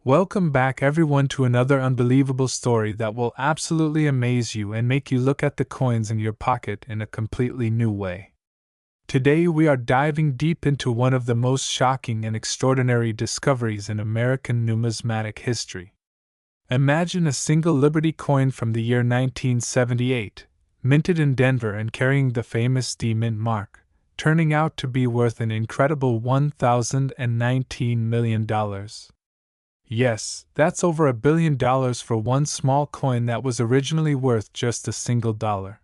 Welcome back, everyone, to another unbelievable story that will absolutely amaze you and make you look at the coins in your pocket in a completely new way. Today, we are diving deep into one of the most shocking and extraordinary discoveries in American numismatic history. Imagine a single Liberty coin from the year 1978, minted in Denver and carrying the famous D Mint mark, turning out to be worth an incredible $1,019 million. Yes, that's over $1 billion for one small coin that was originally worth just a single dollar.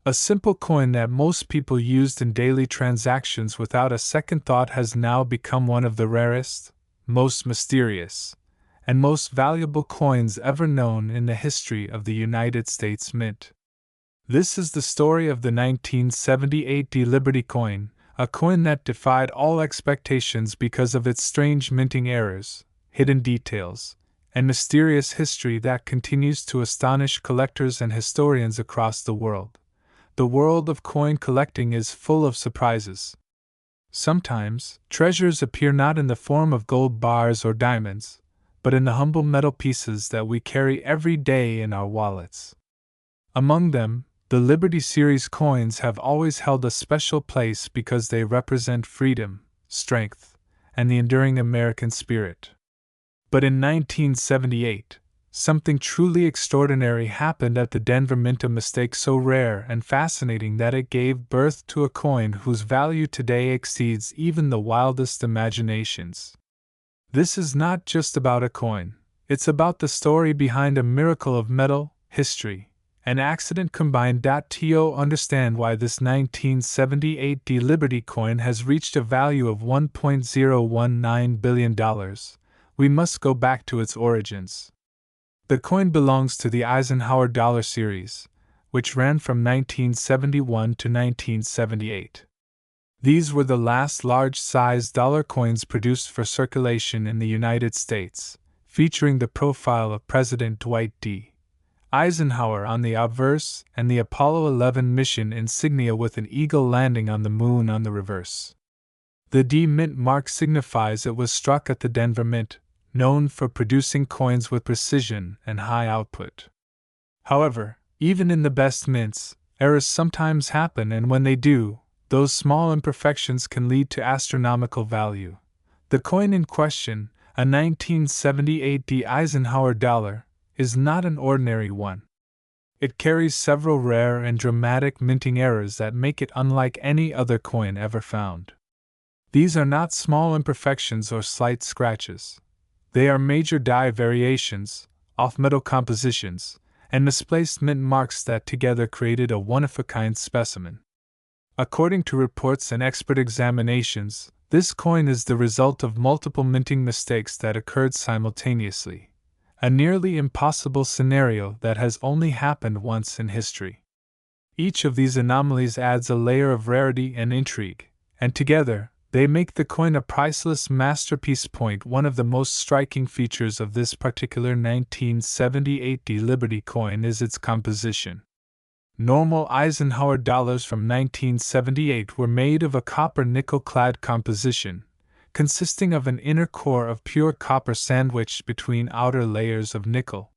A simple coin that most people used in daily transactions without a second thought has now become one of the rarest, most mysterious, and most valuable coins ever known in the history of the United States Mint. This is the story of the 1978 D Liberty coin, a coin that defied all expectations because of its strange minting errors, hidden details, and mysterious history that continues to astonish collectors and historians across the world. The world of coin collecting is full of surprises. Sometimes, treasures appear not in the form of gold bars or diamonds, but in the humble metal pieces that we carry every day in our wallets. Among them, the Liberty Series coins have always held a special place because they represent freedom, strength, and the enduring American spirit. But in 1978, something truly extraordinary happened at the Denver Mint, a mistake so rare and fascinating that it gave birth to a coin whose value today exceeds even the wildest imaginations. This is not just about a coin, it's about the story behind a miracle of metal, history, and accident combined. To understand why this 1978 D Liberty coin has reached a value of $1.019 billion, we must go back to its origins. The coin belongs to the Eisenhower dollar series, which ran from 1971 to 1978. These were the last large-sized dollar coins produced for circulation in the United States, featuring the profile of President Dwight D. Eisenhower on the obverse and the Apollo 11 mission insignia with an eagle landing on the moon on the reverse. The D Mint mark signifies it was struck at the Denver Mint, known for producing coins with precision and high output. However, even in the best mints, errors sometimes happen, and when they do, those small imperfections can lead to astronomical value. The coin in question, a 1978 D Eisenhower dollar, is not an ordinary one. It carries several rare and dramatic minting errors that make it unlike any other coin ever found. These are not small imperfections or slight scratches. They are major die variations, off-metal compositions, and misplaced mint marks that together created a one-of-a-kind specimen. According to reports and expert examinations, this coin is the result of multiple minting mistakes that occurred simultaneously, a nearly impossible scenario that has only happened once in history. Each of these anomalies adds a layer of rarity and intrigue, and together, they make the coin a priceless masterpiece. One of the most striking features of this particular 1978 D Liberty coin is its composition. Normal Eisenhower dollars from 1978 were made of a copper-nickel-clad composition, consisting of an inner core of pure copper sandwiched between outer layers of nickel.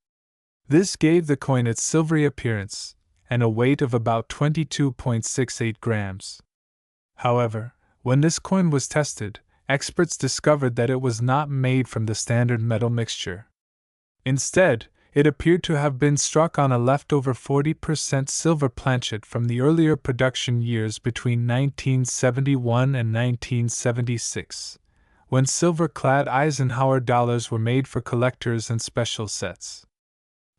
This gave the coin its silvery appearance and a weight of about 22.68 grams. However, when this coin was tested, experts discovered that it was not made from the standard metal mixture. Instead, it appeared to have been struck on a leftover 40% silver planchet from the earlier production years between 1971 and 1976, when silver-clad Eisenhower dollars were made for collectors and special sets.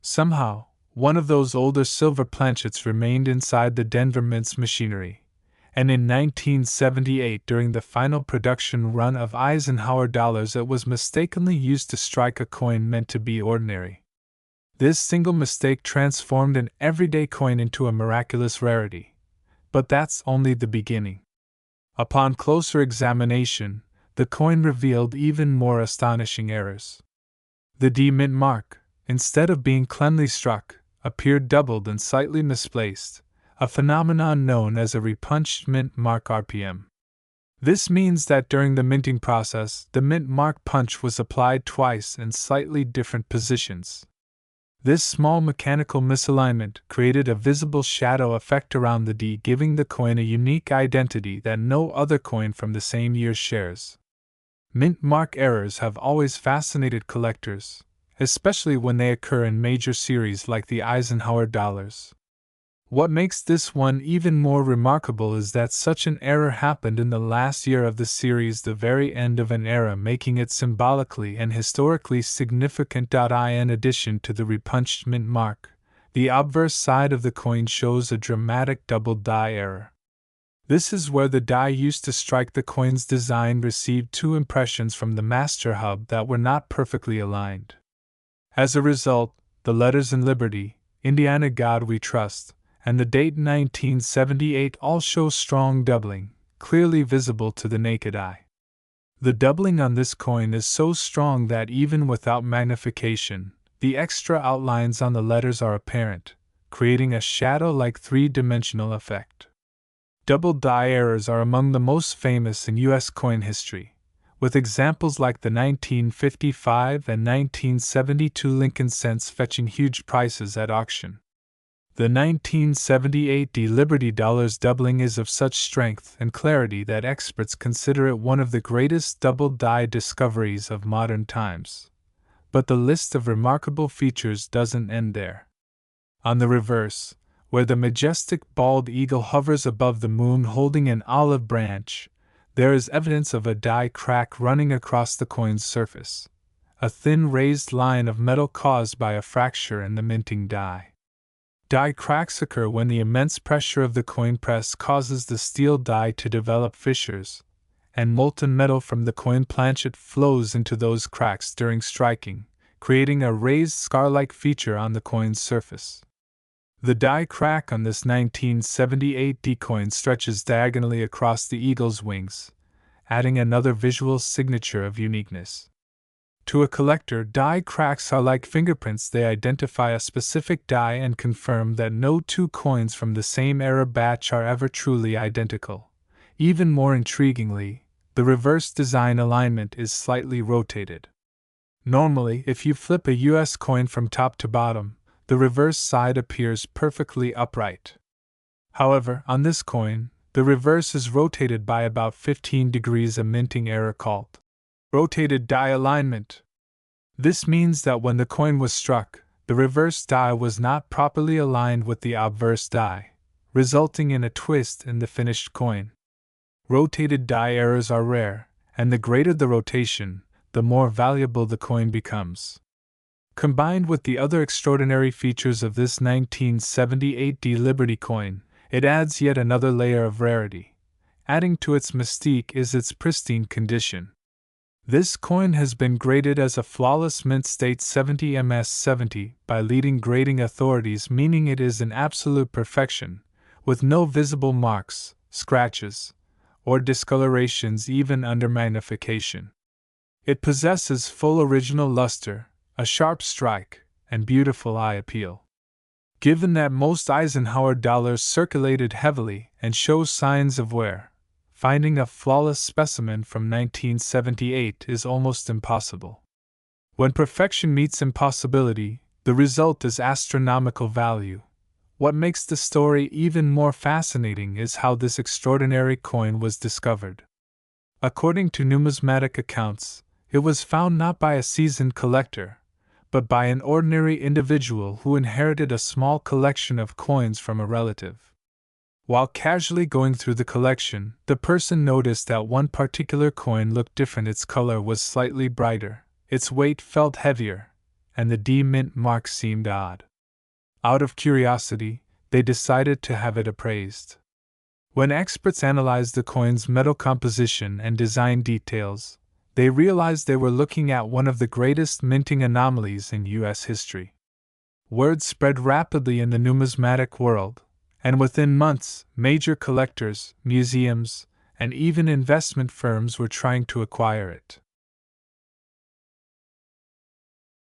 Somehow, one of those older silver planchets remained inside the Denver Mint's machinery, and in 1978, during the final production run of Eisenhower dollars, it was mistakenly used to strike a coin meant to be ordinary. This single mistake transformed an everyday coin into a miraculous rarity. But that's only the beginning. Upon closer examination, the coin revealed even more astonishing errors. The D Mint mark, instead of being cleanly struck, appeared doubled and slightly misplaced, a phenomenon known as a repunched mint mark RPM. This means that during the minting process, the mint mark punch was applied twice in slightly different positions. This small mechanical misalignment created a visible shadow effect around the D, giving the coin a unique identity that no other coin from the same year shares. Mint mark errors have always fascinated collectors, especially when they occur in major series like the Eisenhower dollars. What makes this one even more remarkable is that such an error happened in the last year of the series, the very end of an era, making it symbolically and historically significant. In addition to the repunched mint mark, the obverse side of the coin shows a dramatic double die error. This is where the die used to strike the coin's design received two impressions from the master hub that were not perfectly aligned. As a result, the letters in Liberty, Indiana God We Trust, and the date 1978 all show strong doubling, clearly visible to the naked eye. The doubling on this coin is so strong that even without magnification, the extra outlines on the letters are apparent, creating a shadow-like three-dimensional effect. Double die errors are among the most famous in U.S. coin history, with examples like the 1955 and 1972 Lincoln cents fetching huge prices at auction. The 1978 D Liberty Dollars doubling is of such strength and clarity that experts consider it one of the greatest double die discoveries of modern times. But the list of remarkable features doesn't end there. On the reverse, where the majestic bald eagle hovers above the moon holding an olive branch, there is evidence of a die crack running across the coin's surface, a thin raised line of metal caused by a fracture in the minting die. Die cracks occur when the immense pressure of the coin press causes the steel die to develop fissures, and molten metal from the coin planchet flows into those cracks during striking, creating a raised scar-like feature on the coin's surface. The die crack on this 1978 D coin stretches diagonally across the eagle's wings, adding another visual signature of uniqueness. To a collector, die cracks are like fingerprints. They identify a specific die and confirm that no two coins from the same era batch are ever truly identical. Even more intriguingly, the reverse design alignment is slightly rotated. Normally, if you flip a US coin from top to bottom, the reverse side appears perfectly upright. However, on this coin, the reverse is rotated by about 15 degrees, a minting error called rotated die alignment. This means that when the coin was struck, the reverse die was not properly aligned with the obverse die, resulting in a twist in the finished coin. Rotated die errors are rare, and the greater the rotation, the more valuable the coin becomes. Combined with the other extraordinary features of this 1978 D Liberty coin, it adds yet another layer of rarity. Adding to its mystique is its pristine condition. This coin has been graded as a flawless mint state 70 ms/70 by leading grading authorities, meaning it is an absolute perfection, with no visible marks, scratches, or discolorations even under magnification. It possesses full original luster, a sharp strike, and beautiful eye appeal. Given that most Eisenhower dollars circulated heavily and show signs of wear, finding a flawless specimen from 1978 is almost impossible. When perfection meets impossibility, the result is astronomical value. What makes the story even more fascinating is how this extraordinary coin was discovered. According to numismatic accounts, it was found not by a seasoned collector, but by an ordinary individual who inherited a small collection of coins from a relative. While casually going through the collection, the person noticed that one particular coin looked different. Its color was slightly brighter, its weight felt heavier, and the D mint mark seemed odd. Out of curiosity, they decided to have it appraised. When experts analyzed the coin's metal composition and design details, they realized they were looking at one of the greatest minting anomalies in U.S. history. Word spread rapidly in the numismatic world, and within months, major collectors, museums, and even investment firms were trying to acquire it.